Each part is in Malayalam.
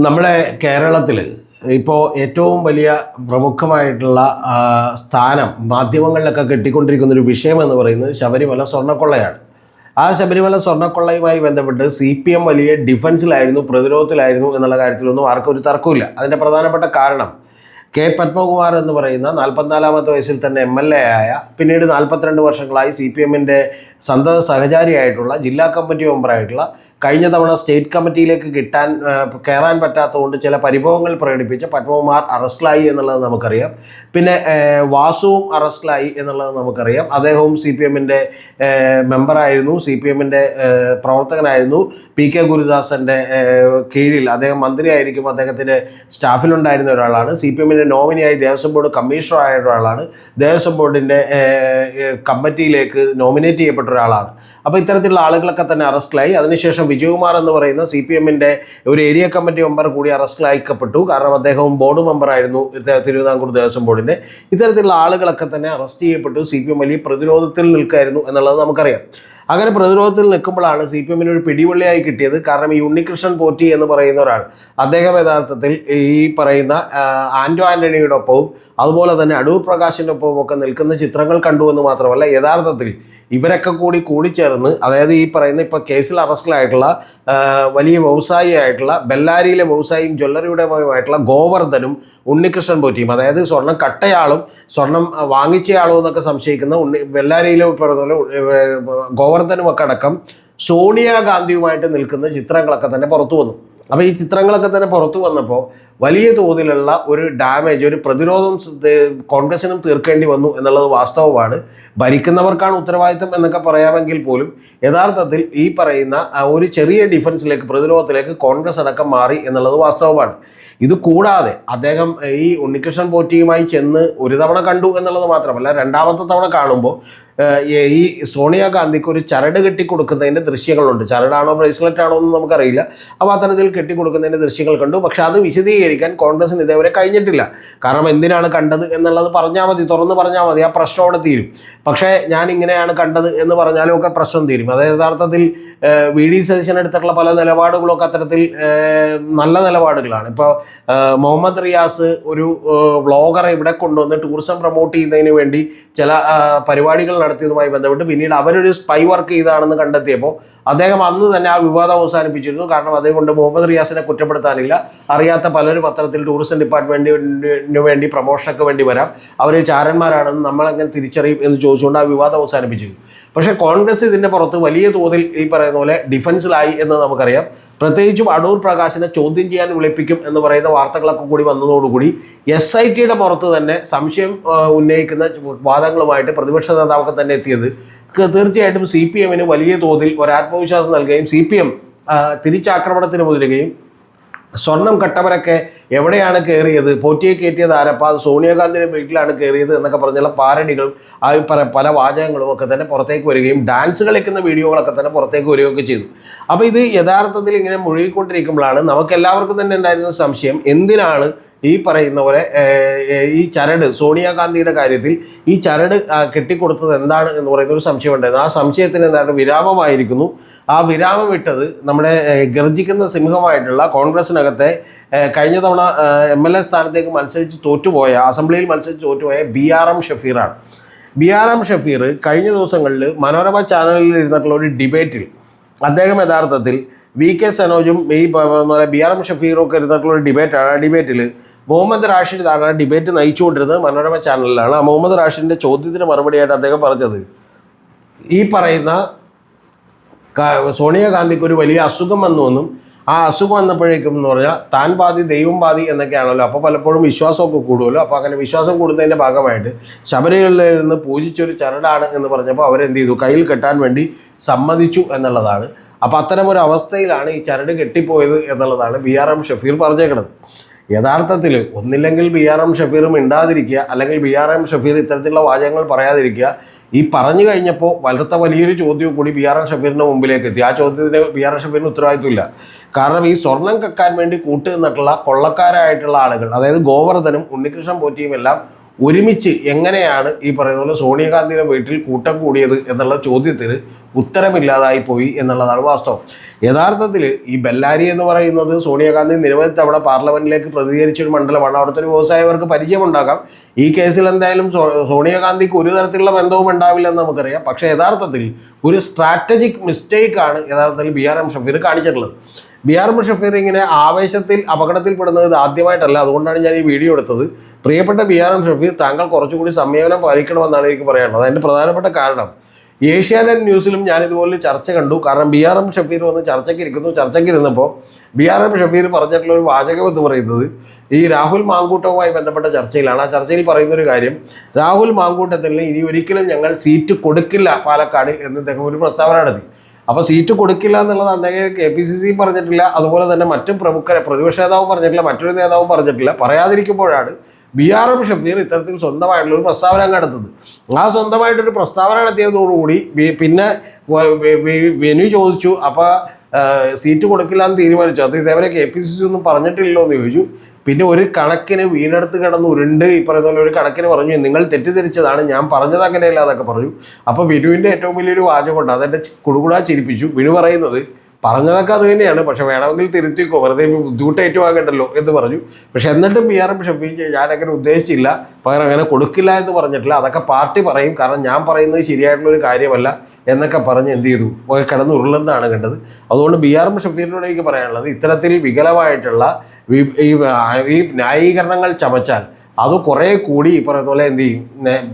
നമ്മളെ കേരളത്തിൽ ഇപ്പോൾ ഏറ്റവും വലിയ പ്രമുഖമായിട്ടുള്ള സ്ഥാനം മാധ്യമങ്ങളിലൊക്കെ കിട്ടിക്കൊണ്ടിരിക്കുന്ന ഒരു വിഷയം എന്ന് പറയുന്നത് ശബരിമല സ്വർണ്ണക്കൊള്ളയാണ്. ആ ശബരിമല സ്വർണ്ണക്കൊള്ളയുമായി ബന്ധപ്പെട്ട് CPM വലിയ ഡിഫൻസിലായിരുന്നു, പ്രതിരോധത്തിലായിരുന്നു എന്നുള്ള കാര്യത്തിലൊന്നും ആർക്കും ഒരു തർക്കമില്ല. അതിൻ്റെ പ്രധാനപ്പെട്ട കാരണം പത്മകുമാർ എന്ന് പറയുന്ന 44-ാമത്തെ വയസ്സിൽ തന്നെ MLA ആയ, പിന്നീട് 42 വർഷങ്ങളായി CPMൻ്റെ സന്തത സഹചാരിയായിട്ടുള്ള, ജില്ലാ കമ്മിറ്റി മെമ്പറായിട്ടുള്ള, കഴിഞ്ഞ തവണ സ്റ്റേറ്റ് കമ്മിറ്റിയിലേക്ക് കയറാൻ പറ്റാത്തതുകൊണ്ട് ചില പരിഭവങ്ങൾ പ്രകടിപ്പിച്ച പത്മകുമാർ അറസ്റ്റിലായി എന്നുള്ളത് നമുക്കറിയാം. പിന്നെ വാസുവും അറസ്റ്റിലായി എന്നുള്ളത് നമുക്കറിയാം. അദ്ദേഹവും CPMൻ്റെ മെമ്പറായിരുന്നു, CPMൻ്റെ പ്രവർത്തകനായിരുന്നു. PK ഗുരുദാസൻ്റെ കീഴിൽ അദ്ദേഹം മന്ത്രിയായിരിക്കും, അദ്ദേഹത്തിൻ്റെ സ്റ്റാഫിലുണ്ടായിരുന്ന ഒരാളാണ്. CPMൻ്റെ നോമിനിയായി ദേവസ്വം ബോർഡ് കമ്മീഷണറായ ഒരാളാണ്, ദേവസ്വം ബോർഡിൻ്റെ കമ്മിറ്റിയിലേക്ക് നോമിനേറ്റ് ചെയ്യപ്പെട്ട ഒരാളാണ്. അപ്പോൾ ഇത്തരത്തിലുള്ള ആളുകളൊക്കെ തന്നെ അറസ്റ്റിലായി. അതിനുശേഷം വിജയകുമാർ എന്ന് പറയുന്ന CPMൻ്റെ ഒരു ഏരിയ കമ്മിറ്റി മെമ്പർ കൂടി അറസ്റ്റിലാക്കപ്പെട്ടു. കാരണം അദ്ദേഹവും ബോർഡ് മെമ്പറായിരുന്നു തിരുവിതാംകൂർ ദേവസ്വം ബോർഡിൻ്റെ. ഇത്തരത്തിലുള്ള ആളുകളൊക്കെ തന്നെ അറസ്റ്റ് ചെയ്യപ്പെട്ടു. CPM വലിയ പ്രതിരോധത്തിൽ നിൽക്കായിരുന്നു എന്നുള്ളത് നമുക്കറിയാം. അങ്ങനെ പ്രതിരോധത്തിൽ നിൽക്കുമ്പോഴാണ് CPMന് ഒരു പിടിവള്ളിയായി കിട്ടിയത്. കാരണം ഈ ഉണ്ണികൃഷ്ണൻ പോറ്റി എന്ന് പറയുന്ന ഒരാൾ, അദ്ദേഹം യഥാർത്ഥത്തിൽ ഈ പറയുന്ന ആൻറ്റോ ആൻ്റണിയുടെ ഒപ്പവും അതുപോലെ തന്നെ അടൂർ പ്രകാശിൻ്റെ ഒപ്പവും ഒക്കെ നിൽക്കുന്ന ചിത്രങ്ങൾ കണ്ടു എന്ന് മാത്രമല്ല, യഥാർത്ഥത്തിൽ ഇവരൊക്കെ കൂടിച്ചേർന്ന്, അതായത് ഈ പറയുന്ന ഇപ്പോൾ കേസിൽ അറസ്റ്റിലായിട്ടുള്ള വലിയ വ്യവസായിയായിട്ടുള്ള, ബെല്ലാരിയിലെ വ്യവസായിയും ജ്വല്ലറിയുടേതുമായിട്ടുള്ള ഗോവർദ്ധനും ഉണ്ണികൃഷ്ണൻ പോറ്റിയും, അതായത് സ്വർണം കട്ടയാളും സ്വർണം വാങ്ങിച്ചയാളും എന്നൊക്കെ സംശയിക്കുന്ന ബെല്ലാരിയിലെ പറഞ്ഞ ഗോവർദ്ധനുമൊക്കെ അടക്കം സോണിയാഗാന്ധിയുമായിട്ട് നിൽക്കുന്ന ചിത്രങ്ങളൊക്കെ തന്നെ പുറത്തു വന്നു. അപ്പോൾ ഈ ചിത്രങ്ങളൊക്കെ തന്നെ പുറത്തു വന്നപ്പോൾ വലിയ തോതിലുള്ള ഒരു ഡാമേജ്, ഒരു പ്രതിരോധം കോൺഗ്രസിനും തീർക്കേണ്ടി വന്നു എന്നുള്ളത് വാസ്തവമാണ്. ഭരിക്കുന്നവർക്കാണ് ഉത്തരവാദിത്തം എന്നൊക്കെ പറയാമെങ്കിൽ പോലും യഥാർത്ഥത്തിൽ ഈ പറയുന്ന ഒരു ചെറിയ ഡിഫൻസിലേക്ക്, പ്രതിരോധത്തിലേക്ക് കോൺഗ്രസ് അടക്കം മാറി എന്നുള്ളത് വാസ്തവമാണ്. ഇത് കൂടാതെ അദ്ദേഹം ഈ ഉണ്ണികൃഷ്ണൻ പോറ്റിയുമായി ചെന്ന് ഒരു തവണ കണ്ടു എന്നുള്ളത് മാത്രമല്ല, രണ്ടാമത്തെ തവണ കാണുമ്പോൾ ഈ സോണിയാഗാന്ധിക്ക് ഒരു ചരട് കെട്ടിക്കൊടുക്കുന്നതിൻ്റെ ദൃശ്യങ്ങളുണ്ട്. ചരടാണോ ബ്രേസ്ലെറ്റ് ആണോ എന്ന് നമുക്കറിയില്ല. അപ്പോൾ അത്തരത്തിൽ കെട്ടിക്കൊടുക്കുന്നതിൻ്റെ ദൃശ്യങ്ങൾ കണ്ടു. പക്ഷെ അത് വിശദീകരിക്കാൻ കോൺഗ്രസിന് ഇതേവരെ കഴിഞ്ഞിട്ടില്ല. കാരണം എന്തിനാണ് കണ്ടത് എന്നുള്ളത് പറഞ്ഞാൽ മതി, തുറന്ന് പറഞ്ഞാൽ മതി, ആ പ്രശ്നം അവിടെ തീരും. പക്ഷേ ഞാൻ ഇങ്ങനെയാണ് കണ്ടത് എന്ന് പറഞ്ഞാലും ഒക്കെ പ്രശ്നം തീരും. അത് യഥാർത്ഥത്തിൽ VD സതീശൻ എടുത്തിട്ടുള്ള പല നിലപാടുകളൊക്കെ അത്തരത്തിൽ നല്ല നിലപാടുകളാണ്. ഇപ്പോൾ മുഹമ്മദ് റിയാസ് ഒരു വ്ളോഗറെ ഇവിടെ കൊണ്ടുവന്ന് ടൂറിസം പ്രൊമോട്ട് ചെയ്യുന്നതിന് വേണ്ടി ചില പരിപാടികൾ നടത്തിയതുമായി ബന്ധപ്പെട്ട് പിന്നീട് അവരൊരു സ്പൈ വർക്ക് ചെയ്താണെന്ന് കണ്ടെത്തിയപ്പോൾ അദ്ദേഹം അന്ന് തന്നെ ആ വിവാദം അവസാനിപ്പിച്ചിരുന്നു. കാരണം അതുകൊണ്ട് മുഹമ്മദ് റിയാസിനെ കുറ്റപ്പെടുത്താനില്ല, അറിയാത്ത പലരും പത്രത്തിൽ ടൂറിസം ഡിപ്പാർട്ട്മെൻറ്റിന് വേണ്ടി പ്രൊമോഷനൊക്കെ വേണ്ടി വരാം, അവർ ചാരന്മാരാണെന്ന് നമ്മളെങ്ങനെ തിരിച്ചറിയും എന്ന് ചോദിച്ചുകൊണ്ട് ആ വിവാദം അവസാനിപ്പിച്ചു. പക്ഷേ കോൺഗ്രസ് ഇതിൻ്റെ പുറത്ത് വലിയ തോതിൽ ഈ പറയുന്ന പോലെ ഡിഫൻസിലായി എന്ന് നമുക്കറിയാം. പ്രത്യേകിച്ചും അടൂർ പ്രകാശിനെ ചോദ്യം ചെയ്യാൻ വിളിപ്പിക്കും എന്ന് പറയുന്ന വാർത്തകളൊക്കെ കൂടി വന്നതോടുകൂടി SITയുടെ പുറത്ത് തന്നെ സംശയം ഉന്നയിക്കുന്ന വാദങ്ങളുമായിട്ട് പ്രതിപക്ഷ നേതാവൊക്കെ തന്നെ എത്തിയത് തീർച്ചയായിട്ടും CPMന് വലിയ തോതിൽ ഒരു ആത്മവിശ്വാസം നൽകുകയും CPM തിരിച്ചാക്രമണത്തിന് മുതിരുകയും, സ്വർണം കട്ടവരൊക്കെ എവിടെയാണ് കയറിയത്, പോറ്റിയെ കയറ്റിയത് ആരപ്പോൾ, അത് സോണിയാഗാന്ധിയുടെ വീട്ടിലാണ് കയറിയത് എന്നൊക്കെ പറഞ്ഞുള്ള പാരഡികളും പല വാചകങ്ങളും ഒക്കെ തന്നെ പുറത്തേക്ക് വരികയും ഡാൻസ് കളിക്കുന്ന വീഡിയോകളൊക്കെ തന്നെ പുറത്തേക്ക് വരികയൊക്കെ ചെയ്തു. അപ്പോൾ ഇത് യഥാർത്ഥത്തിൽ ഇങ്ങനെ മുഴുകിക്കൊണ്ടിരിക്കുമ്പോഴാണ് നമുക്കെല്ലാവർക്കും തന്നെ ഉണ്ടായിരുന്ന സംശയം, എന്തിനാണ് ഈ പറയുന്ന പോലെ ഈ ചരട് സോണിയാഗാന്ധിയുടെ കാര്യത്തിൽ ഈ ചരട് കെട്ടിക്കൊടുത്തത് എന്താണ് എന്ന് പറയുന്ന ഒരു സംശയം ഉണ്ടായിരുന്നു. ആ സംശയത്തിന് എന്താണ് വിരാമമായിരിക്കുന്നു. ആ വിരാമം ഇട്ടത് നമ്മുടെ ഗർജിക്കുന്ന സിംഹമായിട്ടുള്ള കോൺഗ്രസിനകത്തെ കഴിഞ്ഞ തവണ MLA സ്ഥാനത്തേക്ക് അസംബ്ലിയിൽ മത്സരിച്ച് തോറ്റുപോയ BRM ഷഫീറാണ്. BRM ഷഫീർ കഴിഞ്ഞ ദിവസങ്ങളിൽ മനോരമ ചാനലിൽ ഇരുന്നിട്ടുള്ള ഒരു ഡിബേറ്റിൽ അദ്ദേഹം യഥാർത്ഥത്തിൽ VK സനോജും ഈ BRM ഷഫീറും ഒക്കെ ഇരുന്നിട്ടുള്ള ഒരു ഡിബേറ്റാണ്. ആ ഡിബേറ്റിൽ മുഹമ്മദ് റാഷിദാണ് ആ ഡിബേറ്റ് നയിച്ചുകൊണ്ടിരുന്നത്, മനോരമ ചാനലിലാണ്. ആ മുഹമ്മദ് റാഷിദിൻ്റെ ചോദ്യത്തിന് മറുപടിയായിട്ട് അദ്ദേഹം പറഞ്ഞത്, ഈ പറയുന്ന സോണിയാഗാന്ധിക്ക് ഒരു വലിയ അസുഖം വന്നുവെന്നും ആ അസുഖം വന്നപ്പോഴേക്കും എന്ന് പറഞ്ഞാൽ താൻ പാതി ദൈവം പാതി എന്നൊക്കെയാണല്ലോ. അപ്പോൾ പലപ്പോഴും വിശ്വാസമൊക്കെ കൂടുമല്ലോ. അപ്പോൾ അങ്ങനെ വിശ്വാസം കൂടുന്നതിൻ്റെ ഭാഗമായിട്ട് ശബരിമലയിൽ നിന്ന് പൂജിച്ചൊരു ചരടാണ് എന്ന് പറഞ്ഞപ്പോൾ അവരെന്ത് ചെയ്തു, കയ്യിൽ കെട്ടാൻ വേണ്ടി സമ്മതിച്ചു എന്നുള്ളതാണ്. അപ്പോൾ അത്തരമൊരു അവസ്ഥയിലാണ് ഈ ചരട് കെട്ടിപ്പോയത് എന്നുള്ളതാണ് BRM ഷഫീർ പറഞ്ഞേക്കുന്നത്. യഥാർത്ഥത്തിൽ ഒന്നില്ലെങ്കിൽ BRM ഷഫീർ മിണ്ടാതിരിക്കുക, അല്ലെങ്കിൽ BRM ഷഫീർ ഇത്തരത്തിലുള്ള വാചകങ്ങൾ പറയാതിരിക്കുക. ഈ പറഞ്ഞു കഴിഞ്ഞപ്പോൾ വലിയൊരു ചോദ്യവും കൂടി BRM ഷഫീറിൻ്റെ മുമ്പിലേക്ക് എത്തി. ആ ചോദ്യത്തിന് BRM ഷഫീറിന് ഉത്തരവാദിത്വമില്ല. കാരണം ഈ സ്വർണം കക്കാൻ വേണ്ടി കൂട്ടുനിന്നിട്ടുള്ള കൊള്ളക്കാരായിട്ടുള്ള ആളുകൾ, അതായത് ഗോവർദ്ധനും ഉണ്ണികൃഷ്ണൻ പോറ്റിയും എല്ലാം ഒരുമിച്ച് എങ്ങനെയാണ് ഈ പറയുന്ന പോലെ സോണിയാഗാന്ധിയുടെ വീട്ടിൽ കൂട്ടം കൂടിയത് എന്നുള്ള ചോദ്യത്തിന് ഉത്തരമില്ലാതായി പോയി എന്നുള്ളതാണ് വാസ്തവം. യഥാർത്ഥത്തിൽ ഈ ബെല്ലാരി എന്ന് പറയുന്നത് സോണിയാഗാന്ധി നിരവധി തവണ പാർലമെന്റിലേക്ക് പ്രതികരിച്ചൊരു മണ്ഡലമാണ്. അവിടുത്തെ ഒരു വ്യവസായവർക്ക് പരിചയമുണ്ടാകാം. ഈ കേസിൽ എന്തായാലും സോണിയാഗാന്ധിക്ക് ഒരു തരത്തിലുള്ള ബന്ധവും ഉണ്ടാവില്ലെന്ന് നമുക്കറിയാം. പക്ഷേ യഥാർത്ഥത്തിൽ ഒരു സ്ട്രാറ്റജിക് മിസ്റ്റേക്കാണ് യഥാർത്ഥത്തിൽ BRM ഷഫീർ കാണിച്ചിട്ടുള്ളത്. BRM ഷഫീർ ഇങ്ങനെ ആവേശത്തിൽ അപകടത്തിൽപ്പെടുന്നത് ഇത് ആദ്യമായിട്ടല്ല. അതുകൊണ്ടാണ് ഞാൻ ഈ വീഡിയോ എടുത്തത്. പ്രിയപ്പെട്ട BRM ഷഫീർ, താങ്കൾ കുറച്ചുകൂടി സംയമനം പാലിക്കണമെന്നാണ് എനിക്ക് പറയാനുള്ളത്. അതിൻ്റെ പ്രധാനപ്പെട്ട കാരണം ഏഷ്യാനെറ്റ് ന്യൂസിലും ഞാൻ ഇതുപോലെ ചർച്ച കണ്ടു. കാരണം BRM ഷഫീർ വന്ന് ചർച്ചയ്ക്കിരുന്നപ്പോൾ BRM ഷഫീർ പറഞ്ഞിട്ടുള്ള ഒരു വാചകം എന്ന് പറയുന്നത് ഈ രാഹുൽ മാങ്കൂട്ടവുമായി ബന്ധപ്പെട്ട ചർച്ചയിലാണ്. ആ ചർച്ചയിൽ പറയുന്നൊരു കാര്യം, രാഹുൽ മാങ്കൂട്ടത്തിന് ഇനി ഒരിക്കലും ഞങ്ങൾ സീറ്റ് കൊടുക്കില്ല പാലക്കാട് എന്ന് അദ്ദേഹം ഒരു പ്രസ്താവന നടത്തി. അപ്പോൾ സീറ്റ് കൊടുക്കില്ല എന്നുള്ളത് അദ്ദേഹം KPCC പറഞ്ഞിട്ടില്ല, അതുപോലെ തന്നെ മറ്റും പ്രമുഖരെ പ്രതിപക്ഷ നേതാവും പറഞ്ഞിട്ടില്ല, മറ്റൊരു നേതാവും പറഞ്ഞിട്ടില്ല. പറയാതിരിക്കുമ്പോഴാണ് BRM ഷഫീർ ഇത്തരത്തിൽ സ്വന്തമായിട്ടുള്ളൊരു പ്രസ്താവന നടത്തുന്നത്. ആ സ്വന്തമായിട്ടൊരു പ്രസ്താവന നടത്തിയതോടുകൂടി പിന്നെ വെനു ചോദിച്ചു, അപ്പോൾ സീറ്റ് കൊടുക്കില്ല എന്ന് തീരുമാനിച്ചു. അത് ഇതേവരെ KPCC ഒന്നും പറഞ്ഞിട്ടില്ലല്ലോ എന്ന് ചോദിച്ചു. പിന്നെ ഒരു കണക്കിന് വീണെടുത്ത് കിടന്ന് ഉരുണ്ട് ഈ പറയുന്ന പോലെ ഒരു കണക്കിന് പറഞ്ഞു, നിങ്ങൾ തെറ്റിദ്ധരിച്ചതാണ്, ഞാൻ പറഞ്ഞത് അങ്ങനെയല്ല എന്നൊക്കെ പറഞ്ഞു. അപ്പോൾ വിനുവിൻ്റെ ഏറ്റവും വലിയൊരു വാചകമുണ്ട്, അതെൻ്റെ കുടുകുടാ ചിരിപ്പിച്ചു. വിനു പറയുന്നത് പറഞ്ഞതൊക്കെ അത് തന്നെയാണ്, പക്ഷെ വേണമെങ്കിൽ തിരുത്തിക്കോ, വെറുതെ ബുദ്ധിമുട്ട് ഏറ്റുവാകേണ്ടല്ലോ എന്ന് പറഞ്ഞു. പക്ഷെ എന്നിട്ടും BRM ഷഫീർ ഞാനങ്ങനെ ഉദ്ദേശിച്ചില്ല, പകരം അങ്ങനെ കൊടുക്കില്ല എന്ന് പറഞ്ഞിട്ടില്ല. അതൊക്കെ പാർട്ടി പറയും, കാരണം ഞാൻ പറയുന്നത് ശരിയായിട്ടുള്ളൊരു കാര്യമല്ല എന്നൊക്കെ പറഞ്ഞ് എന്ത് ചെയ്തു, കിടന്ന് ഉരുളുന്നതാണ് കണ്ടത്. അതുകൊണ്ട് BRM ഷഫീറിനോട് എനിക്ക് പറയാനുള്ളത്, ഇത്തരത്തിൽ വികലമായിട്ടുള്ള ഈ ന്യായീകരണങ്ങൾ ചമച്ചാൽ അത് കുറേ കൂടി ഈ പറയുന്ന പോലെ എന്ത് ചെയ്യും,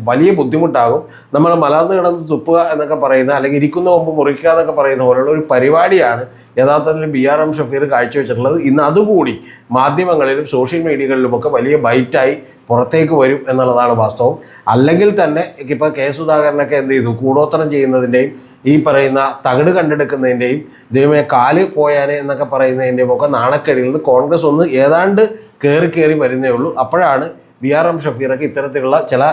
വലിയ ബുദ്ധിമുട്ടാകും. നമ്മൾ മലർന്ന് കിടന്ന് തുപ്പുക എന്നൊക്കെ പറയുന്ന, അല്ലെങ്കിൽ ഇരിക്കുന്ന മുമ്പ് മുറിക്കുക എന്നൊക്കെ പറയുന്ന പോലുള്ള ഒരു പരിപാടിയാണ് യഥാർത്ഥത്തിൽ BRM ഷഫീർ കാഴ്ചവെച്ചിട്ടുള്ളത്. ഇന്ന് അതുകൂടി മാധ്യമങ്ങളിലും സോഷ്യൽ മീഡിയകളിലുമൊക്കെ വലിയ ബൈറ്റായി പുറത്തേക്ക് വരും എന്നുള്ളതാണ് വാസ്തവം. അല്ലെങ്കിൽ തന്നെ ഇപ്പോൾ കെ സുധാകരനൊക്കെ എന്ത് ചെയ്തു, കൂടോത്രം ചെയ്യുന്നതിൻ്റെയും ഈ പറയുന്ന തകിട് കണ്ടെടുക്കുന്നതിൻ്റെയും ദൈവമേ കാല് പോയാനെ എന്നൊക്കെ പറയുന്നതിൻ്റെയും ഒക്കെ നാണക്കേടിൽ നിന്ന് കോൺഗ്രസ് ഒന്ന് ഏതാണ്ട് കയറി വരുന്നേ ഉള്ളൂ. അപ്പോഴാണ് BRM ഷഫീറൊക്കെ ഇത്തരത്തിലുള്ള ചില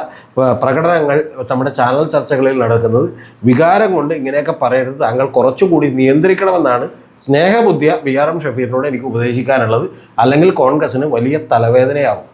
പ്രകടനങ്ങൾ നമ്മുടെ ചാനൽ ചർച്ചകളിൽ നടക്കുന്നത്. വികാരം കൊണ്ട് ഇങ്ങനെയൊക്കെ പറയരുത്, താങ്കൾ കുറച്ചുകൂടി നിയന്ത്രിക്കണമെന്നാണ് സ്നേഹബുദ്ധിയ BRM ഷഫീറിനോട് എനിക്ക് ഉപദേശിക്കാനുള്ളത്. അല്ലെങ്കിൽ കോൺഗ്രസിന് വലിയ തലവേദനയാകും.